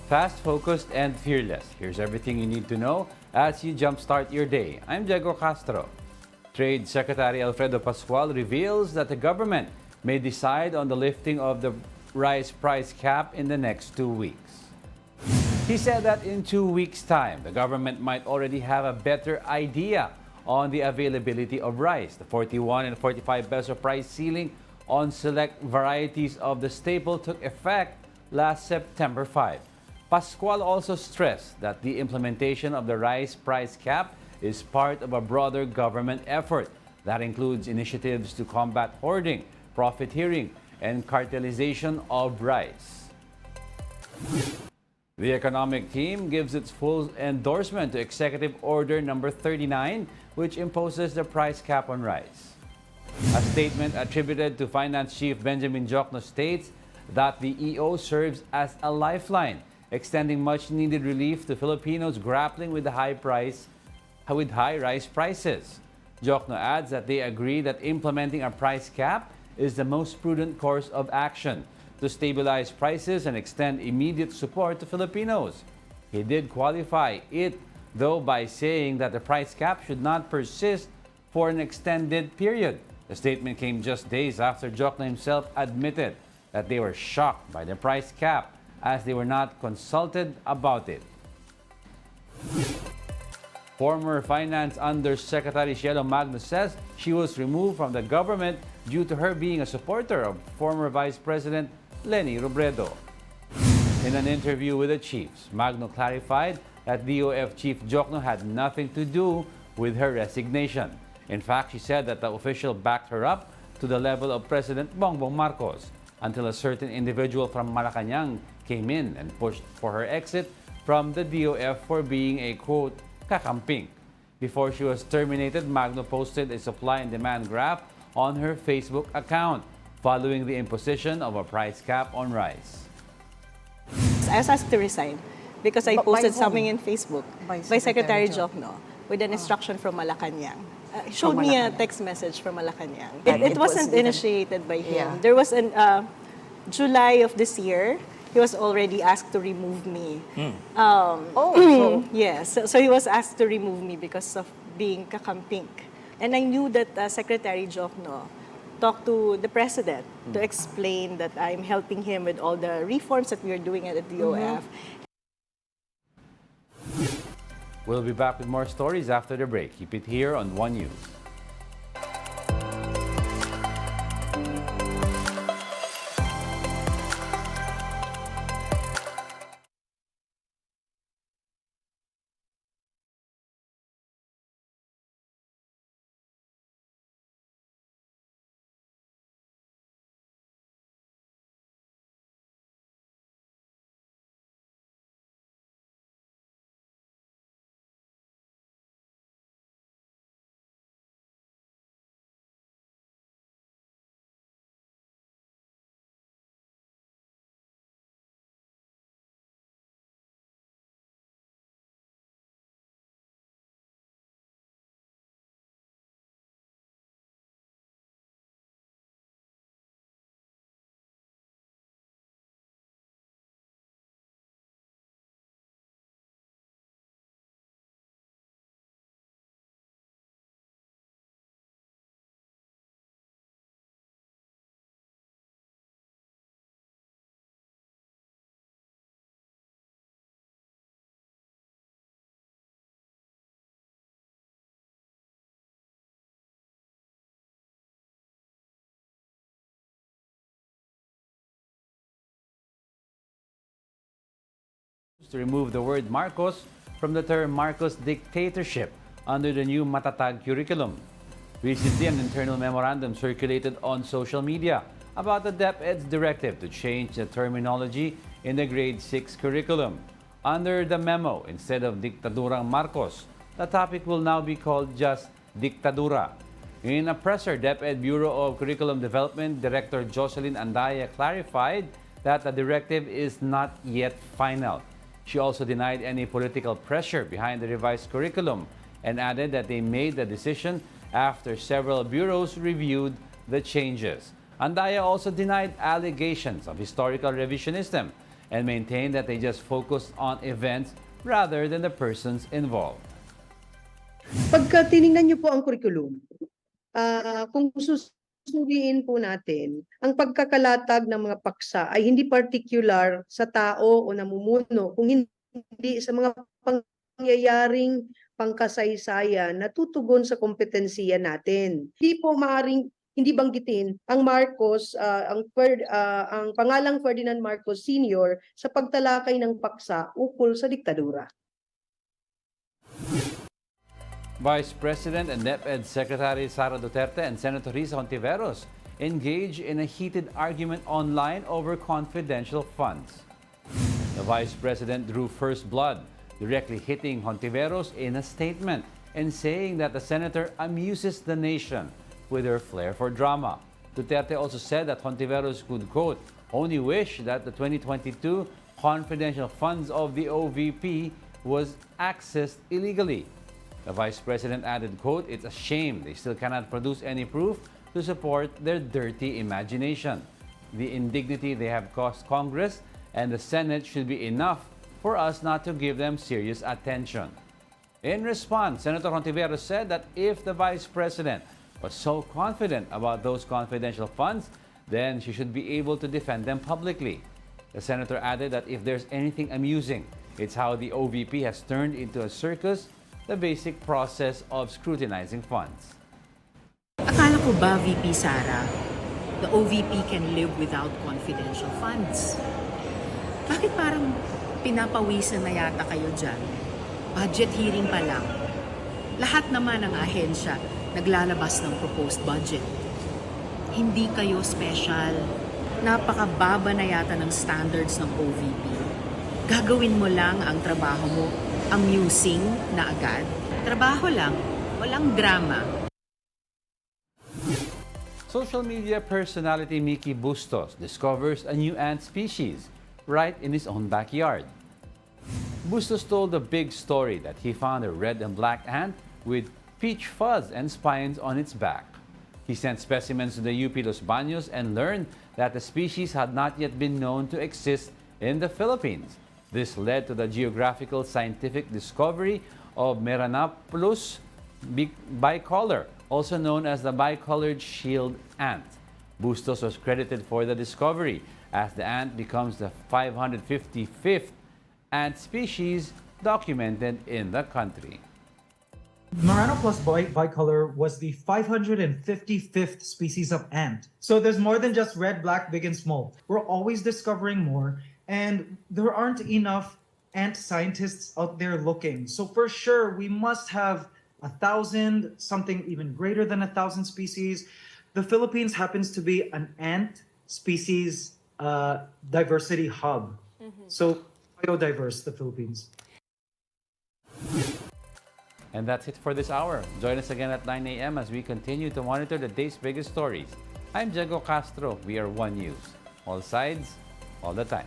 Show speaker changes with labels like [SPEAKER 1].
[SPEAKER 1] Fast, focused, and fearless. Here's everything you need to know as you jumpstart your day. I'm Diego Castro. Trade Secretary Alfredo Pascual reveals that the government may decide on the lifting of the rice price cap in the next 2 weeks. He said that in 2 weeks' time, the government might already have a better idea on the availability of rice. The 41 and 45 peso price ceiling on select varieties of the staple took effect last September 5. Pascual also stressed that the implementation of the rice price cap is part of a broader government effort that includes initiatives to combat hoarding, profiteering, and cartelization of rice. The economic team gives its full endorsement to Executive Order Number 39, which imposes the price cap on rice. A statement attributed to Finance Chief Benjamin Jokno states that the EO serves as a lifeline, extending much-needed relief to Filipinos grappling with high rice prices. Jokno adds that they agree that implementing a price cap is the most prudent course of action to stabilize prices and extend immediate support to Filipinos. He did qualify it, though, by saying that the price cap should not persist for an extended period. The statement came just days after Jokno himself admitted that they were shocked by the price cap as they were not consulted about it. Former Finance Undersecretary Cielo Magno says she was removed from the government due to her being a supporter of former Vice President Leni Robredo. In an interview with the chiefs, Magno clarified that DOF Chief Jokno had nothing to do with her resignation. In fact, she said that the official backed her up to the level of President Bongbong Marcos until a certain individual from Malacanang came in and pushed for her exit from the DOF for being a, quote, kakamping. Before she was terminated, Magno posted a supply and demand graph on her Facebook account following the imposition of a price cap on rice.
[SPEAKER 2] I was asked to resign because I posted something in Facebook by Secretary Jokno with an instruction from Malacanang. He showed me a text message from Malacanang. It wasn't initiated by him.
[SPEAKER 3] Yeah.
[SPEAKER 2] There was an July of this year, he was already asked to remove me. Yes, so he was asked to remove me because of being kakamping. And I knew that Secretary Jokno talked to the President to explain that I'm helping him with all the reforms that we are doing at the DOF.
[SPEAKER 1] We'll be back with more stories after the break. Keep it here on One News. To remove the word Marcos from the term Marcos dictatorship under the new Matatag curriculum. Recently, an internal memorandum circulated on social media about the DepEd's directive to change the terminology in the grade 6 curriculum. Under the memo, instead of Diktadura Marcos, the topic will now be called just Diktadura. In a presser, DepEd Bureau of Curriculum Development Director Jocelyn Andaya clarified that the directive is not yet final. She also denied any political pressure behind the revised curriculum and added that they made the decision after several bureaus reviewed the changes. Andaya also denied allegations of historical revisionism and maintained that they just focused on events rather than the persons involved.
[SPEAKER 3] Pagka tiningnan niyo po ang curriculum, kung susuriin po natin, ang pagkakalatag ng mga paksa ay hindi particular sa tao o namumuno, kung hindi sa mga pangyayaring pangkasaysayan na tutugon sa kompetensiya natin. Hindi po maaaring hindi banggitin ang Marcos, ang pangalang Ferdinand Marcos Sr. sa pagtalakay ng paksa ukol sa diktadura.
[SPEAKER 1] Vice President and DepEd Secretary Sara Duterte and Senator Risa Hontiveros engage in a heated argument online over confidential funds. The Vice President drew first blood, directly hitting Hontiveros in a statement and saying that the senator amuses the nation with her flair for drama. Duterte also said that Hontiveros could, quote, only wish that the 2022 confidential funds of the OVP was accessed illegally. The Vice President added, quote, it's a shame they still cannot produce any proof to support their dirty imagination. The indignity they have caused Congress and the Senate should be enough for us not to give them serious attention. In response, Senator Hontiveros said that if the Vice President was so confident about those confidential funds, then she should be able to defend them publicly. The senator added that if there's anything amusing, it's how the OVP has turned into a circus the basic process of scrutinizing funds.
[SPEAKER 4] Akala ko ba, VP Sara, the OVP can live without confidential funds? Bakit parang pinapawisan na yata kayo dyan? Budget hearing pa lang. Lahat naman ng ahensya naglalabas ng proposed budget. Hindi kayo special. Napakababa na yata ng standards ng OVP. Gagawin mo lang ang trabaho mo, amusing na agad. Trabaho lang, walang drama.
[SPEAKER 1] Social media personality Mickey Bustos discovers a new ant species right in his own backyard. Bustos told a big story that he found a red and black ant with peach fuzz and spines on its back. He sent specimens to the UP Los Baños and learned that the species had not yet been known to exist in the Philippines. This led to the geographical scientific discovery of Meranopulus bicolor, also known as the bicolored shield ant. Bustos was credited for the discovery, as the ant becomes the 555th ant species documented in the country.
[SPEAKER 5] Meranopulus bicolor was the 555th species of ant. So there's more than just red, black, big, and small. We're always discovering more, and there aren't enough ant scientists out there looking. So for sure, we must have 1,000, something even greater than 1,000 species. The Philippines happens to be an ant species diversity hub. So biodiverse, the Philippines.
[SPEAKER 1] And that's it for this hour. Join us again at 9 a.m. as we continue to monitor the day's biggest stories. I'm Diego Castro. We are One News. All sides, all the time.